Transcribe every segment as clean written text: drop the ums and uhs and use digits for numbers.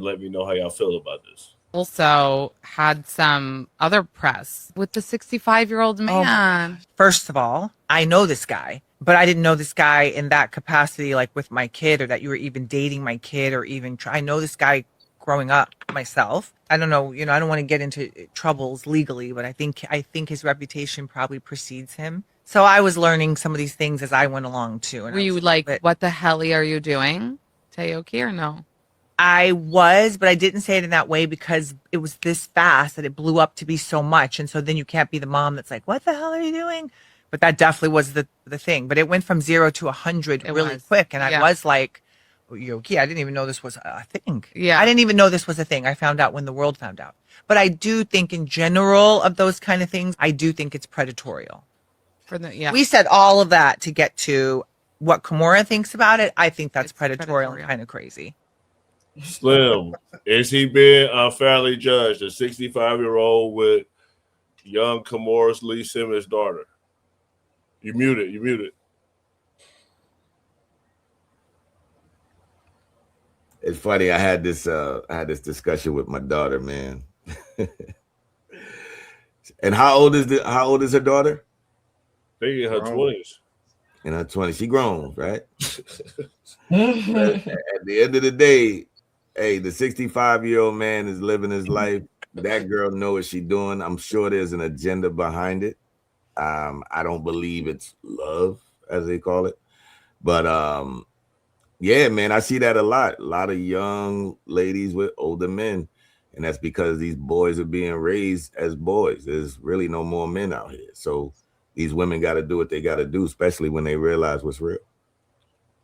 Let me know how y'all feel about this. Also had some other press with the 65-year-old man. First of all, I know this guy, but I didn't know this guy in that capacity, like with my kid, or that you were even dating my kid, or even I know this guy growing up myself. I don't know, I don't want to get into troubles legally, but I think his reputation probably precedes him. So I was learning some of these things as I went along too. And Were you like, what the hell are you doing, Taoki, or no? I was, but I didn't say it in that way because it was this fast that it blew up to be so much. And so then you can't be the mom that's like, what the hell are you doing? But that definitely was the thing. But it went from 0 to 100 really quick. And I was like, you okay? I didn't even know this was a thing. Yeah. I didn't even know this was a thing. I found out when the world found out. But I do think in general of those kind of things, I do think it's predatorial. We said all of that to get to what Kimora thinks about it. I think that's predatorial and kind of crazy. Slim, is he being unfairly judged? A 65-year-old with young Kimora's Lee Simmons' daughter. You muted. It's funny. I had this discussion with my daughter, man. And how old is her daughter? I think in her 20s. In her 20s, she grown, right? At the end of the day, hey, the 65-year-old man is living his life. That girl knows what she's doing. I'm sure there's an agenda behind it. I don't believe it's love, as they call it. But yeah, man, I see that a lot. A lot of young ladies with older men. And that's because these boys are being raised as boys. There's really no more men out here. So these women got to do what they got to do, especially when they realize what's real.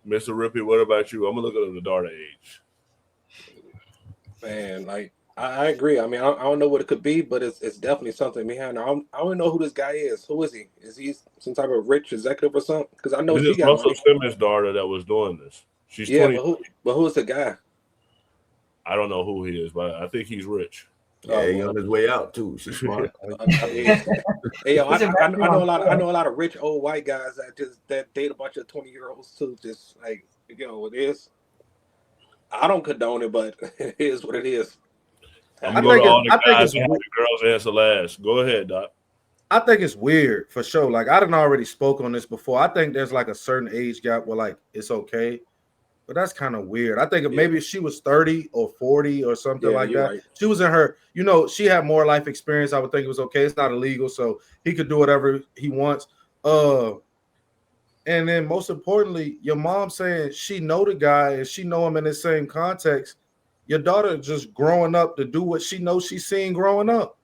Mr. Rippey, what about you? I'm going to look at the daughter age. Man, like, I agree. I mean, I don't know what it could be, but it's definitely something behind. I don't know who this guy is. Who is he? Is he some type of rich executive or something? Because I know this is Russell Simmons' daughter that was doing this. She's 20. But who's the guy? I don't know who he is, but I think he's rich. Yeah, he's on his way out too. She's smart. Hey, yo, I know a lot of rich old white guys that date a bunch of 20-year-olds too. Just like it is. I don't condone it, but it is what it is. I'm going to all the guys and the girls answer last. Go ahead, Doc. I think it's weird for sure. Like I didn't already spoke on this before. I think there's like a certain age gap where like it's okay. But that's kind of weird. I think maybe if she was 30 or 40 or something like that, right. She was in her, she had more life experience. I would think it was okay. It's not illegal, so he could do whatever he wants. And then most importantly, your mom saying she know the guy and she know him in the same context. Your daughter just growing up to do what she knows she's seen growing up.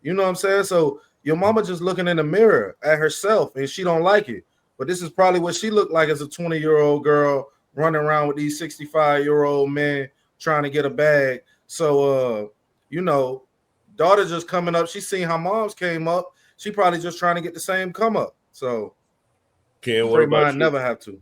You know what I'm saying? So your mama just looking in the mirror at herself and she don't like it. But this is probably what she looked like as a 20-year-old girl running around with these 65-year-old men trying to get a bag. So, daughter just coming up. She's seen how moms came up. She probably just trying to get the same come up. So, what about you? Never have to.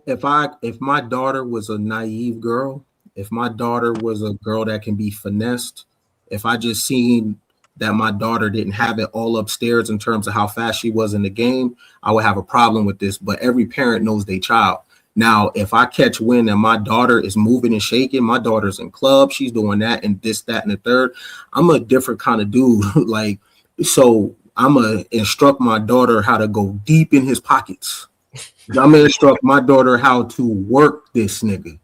If my daughter was a naive girl, if my daughter was a girl that can be finessed, if I just seen that my daughter didn't have it all upstairs in terms of how fast she was in the game, I would have a problem with this. But every parent knows their child. Now, if I catch wind and my daughter is moving and shaking, my daughter's in club, she's doing that and this, that, and the third, I'm a different kind of dude. So I'm going to instruct my daughter how to go deep in his pockets. I'm going to instruct my daughter how to work this nigga.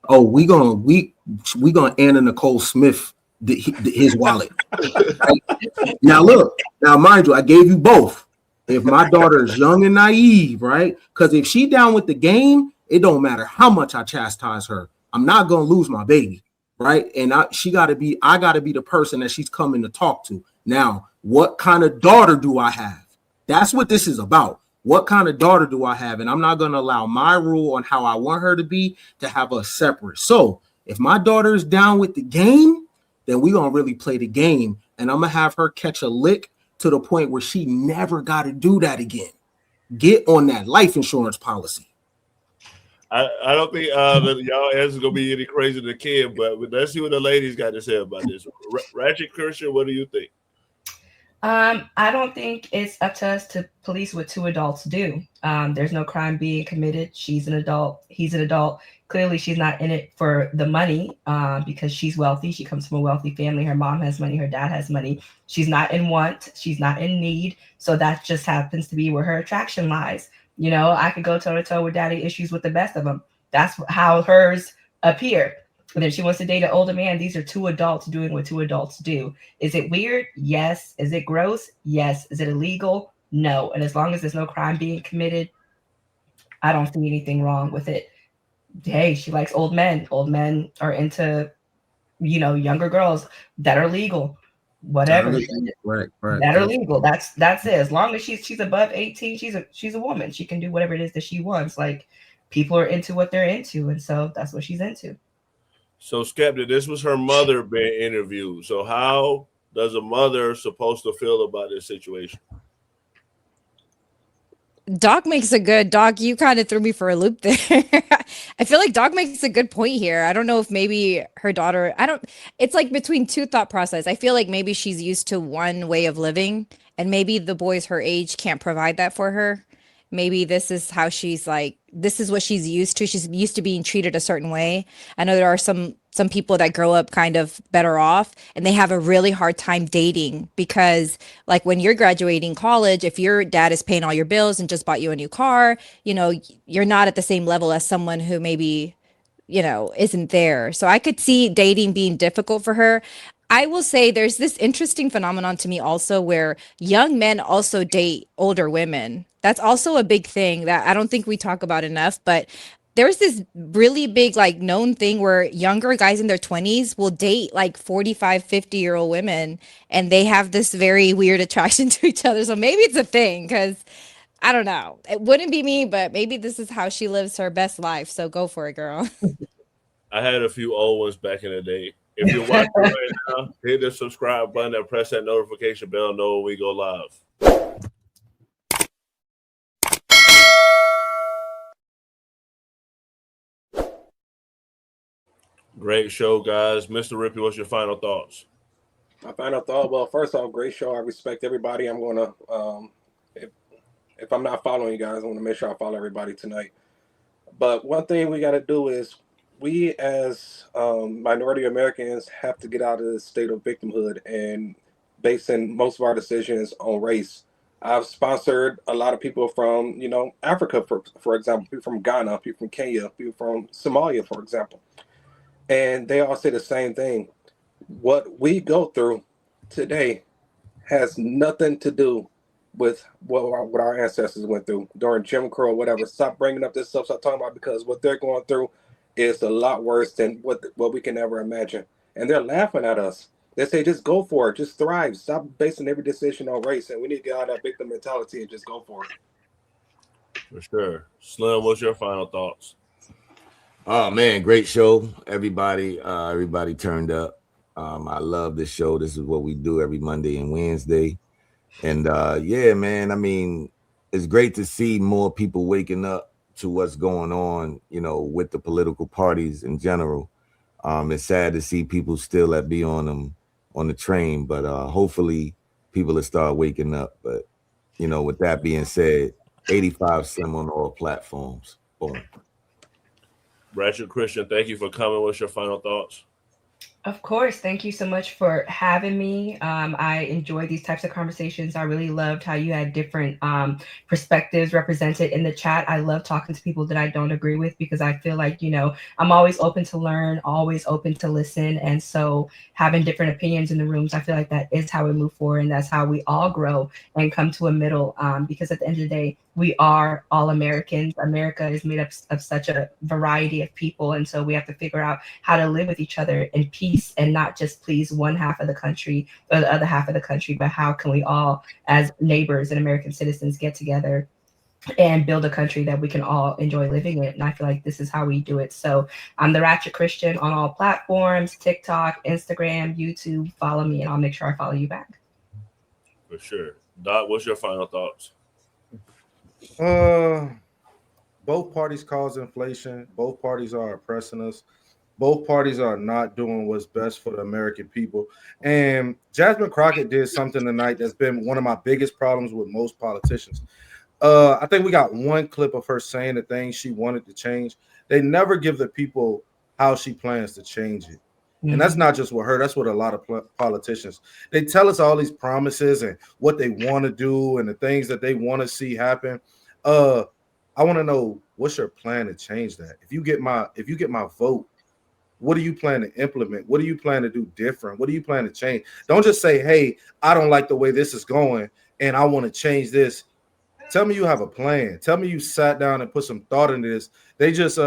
Oh, we gonna Anna Nicole Smith his wallet. Right? Now, look, mind you, I gave you both. If my daughter is young and naive, right? Because if she down with the game, it don't matter how much I chastise her. I'm not gonna lose my baby, right? And I gotta be the person that she's coming to talk to. Now, what kind of daughter do I have? That's what this is about. What kind of daughter do I have? And I'm not gonna allow my rule on how I want her to be to have us separate. So if my daughter is down with the game, then we're gonna really play the game. And I'm gonna have her catch a lick to the point where she never gotta do that again. Get on that life insurance policy. I don't think y'all answer gonna be any crazier than Kim, but let's see what the ladies got to say about this. Ratchet Christian, what do you think? I don't think it's up to us to police what two adults do. There's no crime being committed. She's an adult. He's an adult. Clearly, she's not in it for the money because she's wealthy. She comes from a wealthy family. Her mom has money. Her dad has money. She's not in want. She's not in need. So that just happens to be where her attraction lies. You know, I could go toe to toe with daddy issues with the best of them. That's how hers appear. And then she wants to date an older man. These are two adults doing what two adults do. Is it weird? Yes. Is it gross? Yes. Is it illegal? No. And as long as there's no crime being committed, I don't see anything wrong with it. Hey, she likes old men. Old men are into, you know, younger girls that are legal. Whatever. Right. That are legal. That's it. As long as she's above 18, she's a woman. She can do whatever it is that she wants. Like, people are into what they're into, and so that's what she's into. So, Skeptic, this was her mother being interviewed. So, how does a mother supposed to feel about this situation? Doc makes a good Doc. You kind of threw me for a loop there. I feel like Doc makes a good point here. I don't know if maybe her daughter, it's like between two thought process. I feel like maybe she's used to one way of living and maybe the boys her age can't provide that for her. Maybe this is how she's like, this is what she's used to. She's used to being treated a certain way. I know there are some people that grow up kind of better off and they have a really hard time dating because like when you're graduating college, if your dad is paying all your bills and just bought you a new car, you know, you're not at the same level as someone who maybe, you know, isn't there. So I could see dating being difficult for her. I will say there's this interesting phenomenon to me also where young men also date older women. That's also a big thing that I don't think we talk about enough, but there's this really big like known thing where younger guys in their 20s will date like 45, 50-year-old women and they have this very weird attraction to each other. So maybe it's a thing because I don't know. It wouldn't be me, but maybe this is how she lives her best life. So go for it, girl. I had a few old ones back in the day. If you're watching right now, hit the subscribe button and press that notification bell. Know when we go live. Great show, guys. Mr. Rippey, what's your final thoughts? My final thought, well, first off, great show. I respect everybody. I'm going to, if I'm not following you guys, I want to make sure I follow everybody tonight. But one thing we got to do is we as minority Americans have to get out of this state of victimhood and basing most of our decisions on race. I've sponsored a lot of people from, you know, Africa, for example, people from Ghana, people from Kenya, people from Somalia, for example. And they all say the same thing. What we go through today has nothing to do with what our ancestors went through during Jim Crow or whatever. Stop bringing up this stuff. Stop talking about it because what they're going through is a lot worse than what we can ever imagine. And they're laughing at us. They say, just go for it. Just thrive. Stop basing every decision on race. And we need to get out of that victim mentality and just go for it. For sure. Slim, what's your final thoughts? Oh man, great show. Everybody turned up. I love this show. This is what we do every Monday and Wednesday. And yeah, man, I mean, it's great to see more people waking up to what's going on, you know, with the political parties in general. It's sad to see people still be on the train, but hopefully people will start waking up. But you know, with that being said, 85 Sim on all platforms. Boom. Ratchet Christian, thank you for coming. What's your final thoughts? Of course. Thank you so much for having me. I enjoy these types of conversations. I really loved how you had different perspectives represented in the chat. I love talking to people that I don't agree with because I feel like, you know, I'm always open to learn, always open to listen. And so having different opinions in the rooms, I feel like that is how we move forward. And that's how we all grow and come to a middle because at the end of the day, we are all Americans. America is made up of such a variety of people. And so we have to figure out how to live with each other in peace and not just please one half of the country or the other half of the country, but how can we all as neighbors and American citizens get together and build a country that we can all enjoy living in. And I feel like this is how we do it. So I'm the Ratchet Christian on all platforms, TikTok, Instagram, YouTube. Follow me and I'll make sure I follow you back. For sure. Doc, what's your final thoughts? Both parties cause inflation. Both parties are oppressing us. Both parties are not doing what's best for the American people. And Jasmine Crockett did something tonight that's been one of my biggest problems with most politicians. I think we got one clip of her saying the things she wanted to change. They never give the people how she plans to change it. And that's not just with her. That's with a lot of politicians. They tell us all these promises and what they want to do and the things that they want to see happen. I want to know, what's your plan to change that? If you get my vote, what do you plan to implement? What do you plan to do different? What do you plan to change? Don't just say, hey, I don't like the way this is going and I want to change this. Tell me you have a plan. Tell me you sat down and put some thought into this. They just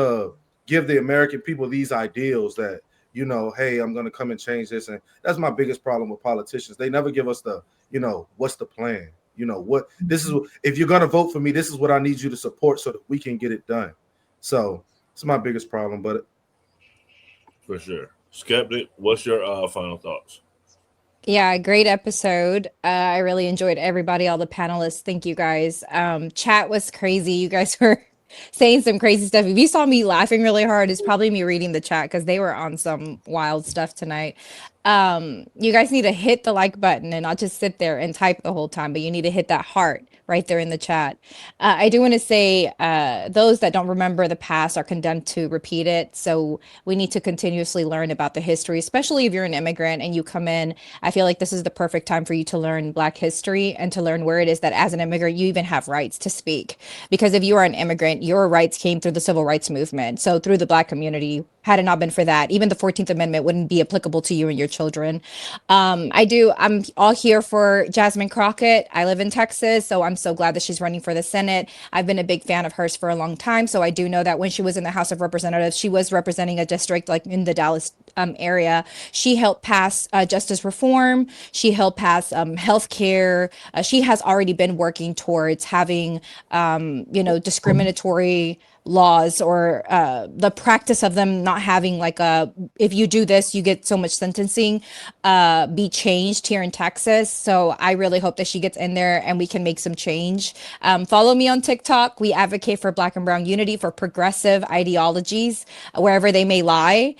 give the American people these ideals that, you know, hey, I'm going to come and change this. And that's my biggest problem with politicians. They never give us the, you know, what's the plan? You know, what this is, if you're going to vote for me, this is what I need you to support so that we can get it done. So it's my biggest problem. But for sure. Skeptic, what's your final thoughts? Yeah, great episode. I really enjoyed everybody, all the panelists. Thank you guys. Chat was crazy. You guys were saying some crazy stuff. If you saw me laughing really hard, it's probably me reading the chat because they were on some wild stuff tonight. You guys need to hit the like button and not just sit there and type the whole time, but you need to hit that heart right there in the chat. I do want to say those that don't remember the past are condemned to repeat it. So we need to continuously learn about the history, especially if you're an immigrant and you come in. I feel like this is the perfect time for you to learn Black history and to learn where it is that as an immigrant, you even have rights to speak. Because if you are an immigrant, your rights came through the civil rights movement. So through the Black community, had it not been for that, even the 14th Amendment wouldn't be applicable to you and your children. I'm all here for Jasmine Crockett. I live in Texas, so I'm so glad that she's running for the Senate. I've been a big fan of hers for a long time, so I do know that when she was in the House of Representatives, she was representing a district like in the Dallas area. She helped pass justice reform. She helped pass health care. She has already been working towards having, discriminatory laws or the practice of them not having like a, if you do this you get so much sentencing, be changed here in Texas. So I really hope that she gets in there and we can make some change. Follow me on TikTok. We advocate for Black and brown unity, for progressive ideologies wherever they may lie.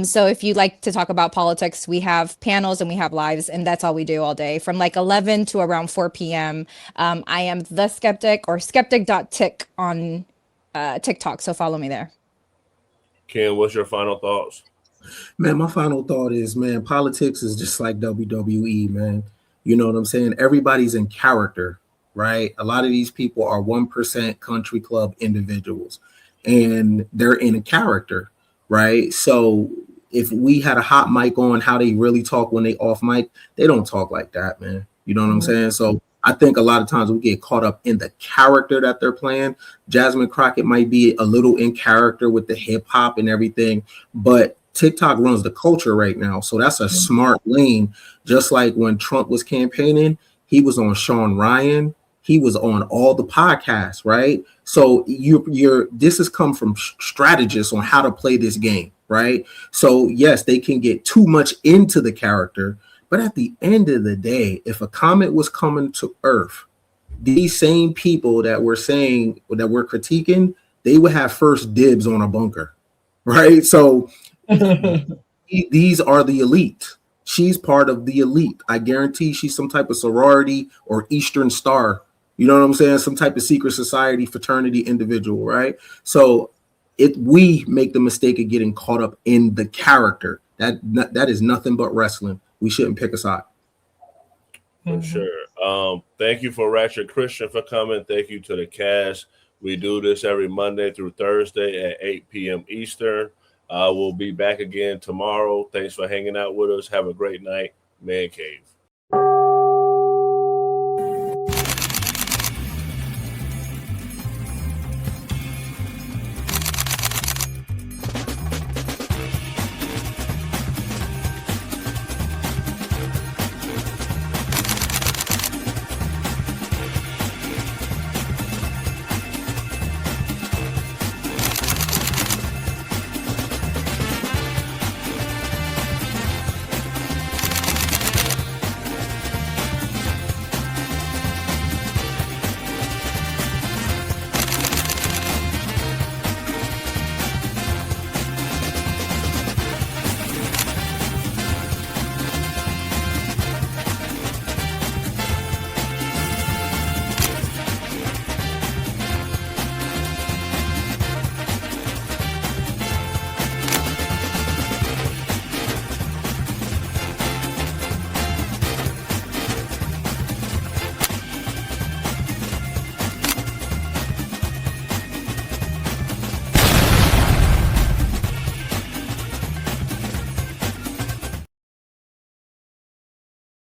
So if you like to talk about politics, we have panels and we have lives, and that's all we do all day from like 11 to around 4 p.m. I am The Skeptic or skeptic.tick on TikTok, so follow me there. Ken, what's your final thoughts? Man, my final thought is, man, politics is just like WWE, man. You know what I'm saying? Everybody's in character, right? A lot of these people are 1% country club individuals, and they're in a character, right? So if we had a hot mic on how they really talk when they off mic, they don't talk like that, man. You know what I'm saying? So I think a lot of times we get caught up in the character that they're playing. Jasmine Crockett might be a little in character with the hip hop and everything, but TikTok runs the culture right now. So that's a smart lane. Just like when Trump was campaigning, he was on Sean Ryan. He was on all the podcasts, right? So this has come from strategists on how to play this game, right? So yes, they can get too much into the character, but at the end of the day, if a comet was coming to Earth, these same people that we're saying, that we're critiquing, they would have first dibs on a bunker, right? So these are the elite. She's part of the elite. I guarantee she's some type of sorority or Eastern Star. You know what I'm saying? Some type of secret society, fraternity individual, right? So we make the mistake of getting caught up in the character. That is nothing but wrestling. We shouldn't pick a side. For sure. Thank you for Ratchet Christian for coming. Thank you to the cast. We do this every Monday through Thursday at 8 p.m. Eastern. We'll be back again tomorrow. Thanks for hanging out with us. Have a great night. Man Cave.